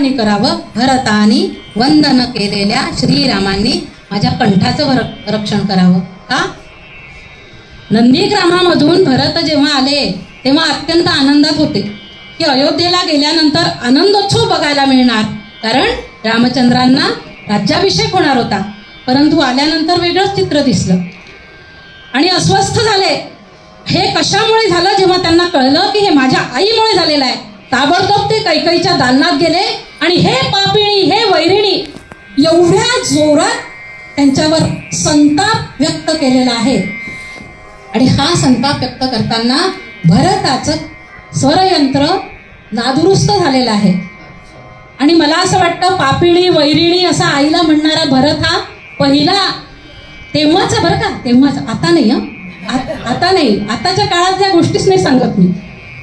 करावं, भरतानी वंदन केलेल्या श्रीरामांनी माझ्या कंठाचं रक्षण करावं. का? नंदीग्रामामधून भरत जेव्हा आले तेव्हा अत्यंत आनंदात होते की अयोध्येला गेल्यानंतर आनंदोत्सव बघायला मिळणार, कारण रामचंद्रांना राज्याभिषेक होणार होता. परंतु आल्यानंतर वेगळंच चित्र दिसलं आणि अस्वस्थ झाले. हे कशामुळे झालं? जेव्हा त्यांना कळलं की हे माझ्या आईमुळे झालेलं आहे, ताबडतोब ते कैकेयीच्या दालनात गेले आणि हे पापिणी, हे वैरिणी, एवढ्या जोरात त्यांच्यावर संताप व्यक्त केलेला आहे. आणि हा संताप व्यक्त करताना भरताचं स्वरयंत्र नादुरुस्त झालेलं आहे. आणि मला असं वाटतं पापिणी वैरिणी असा आईला म्हणणारा भरत हा पहिला तेव्हाच, बरं का, तेव्हाच, आता नाही. आता नाही, आताच्या काळात त्या गोष्टीच नाही सांगत मी,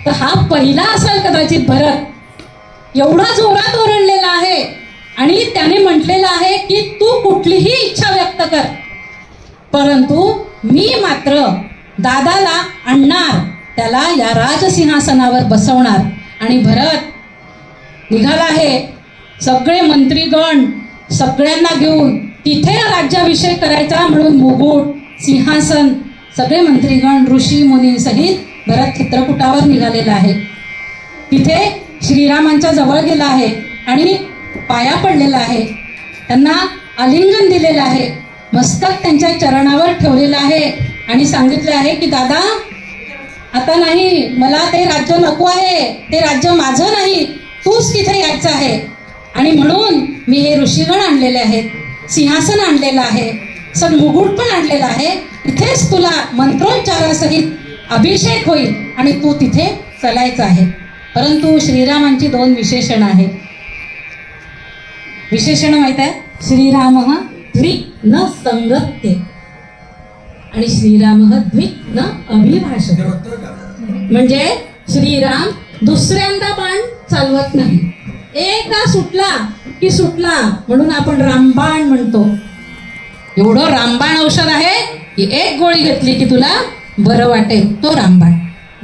तर हा पहिला असेल कदाचित भरत. एवढा जोरात ओरडलेला आहे आणि त्याने म्हटलेलं आहे की तू कुठलीही इच्छा व्यक्त कर, परंतु मी मात्र दादाला आणणार, त्याला या राजसिंहासनावर बसवणार. आणि भरत निघाला आहे सगळे मंत्रीगण सगळ्यांना घेऊन तिथे राज्याभिषेक करायचा म्हणून मुकुट, सिंहासन, सगळे मंत्रीगण ऋषी मुनी सहित भरत चित्रकूटावर निघालेला आहे. तिथे श्रीरामांच्या जवळ गेला आहे आणि पाया पडलेला आहे, त्यांना आलिंगन दिलेलं आहे, मस्तक त्यांच्या चरणावर ठेवलेलं आहे आणि सांगितले आहे की दादा आता नाही, मला ते राज्य नको आहे, ते राज्य माझं नाही, तूच तिथे यायचं आहे. आणि म्हणून मी हे ऋषीगण आणलेले आहेत, सिंहासन आणलेलं आहे, मुकुट पण आणलेला आहे, तिथेच तुला मंत्रोच्चारासहित अभिषेक होईल आणि तू तिथे चलायचं आहे. परंतु श्रीरामांची 2 विशेषण आहेत. विशेषण माहित आहे? श्रीराम द्विक न संगत्य आणि श्रीराम द्विक न अभिभाषते. म्हणजे श्रीराम दुसऱ्यांदा बाण चालवत नाही, एकदा सुटला की सुटला, म्हणून आपण रामबाण म्हणतो. एवढं रामबाण औषध आहे की एक गोळी घेतली की तुला बरं वाटेल, तो रामबाण.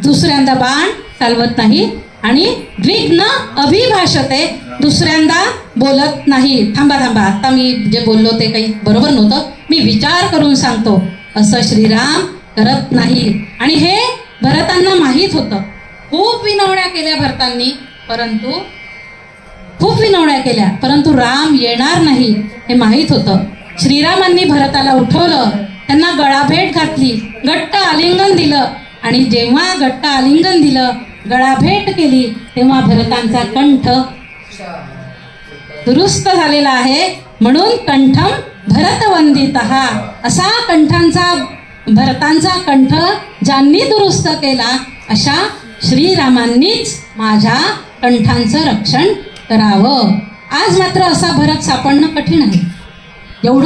दुसऱ्यांदा बाण चालवत नाही आणि द्विग्न अभिभाषते, दुसऱ्यांदा बोलत नाही. थांबा, आता मी जे बोललो ते काही बरोबर नव्हतं, मी विचार करून सांगतो, असं श्रीराम करत नाही. आणि हे भरतांना माहीत होतं. खूप विनवण्या केल्या भरतांनी, परंतु राम येणार नाही हे माहीत होतं. श्रीरामांनी भरताला उठवलं, त्यांना गळाभेट घातली, घट्ट आलिंगन दिलं. आणि जेव्हा घट्ट आलिंगन दिलं, गळाभेट केली, तेव्हा भरतांचा कंठ दुरुस्त झालेला आहे. म्हणून कंठम भरतवंदितः, असा भरतांचा कंठ ज्यांनी दुरुस्त केला अशा श्रीरामांनीच माझ्या कंठांचं रक्षण करावं. आज मात्र असा भरत सापडणं कठीण आहे. एवढं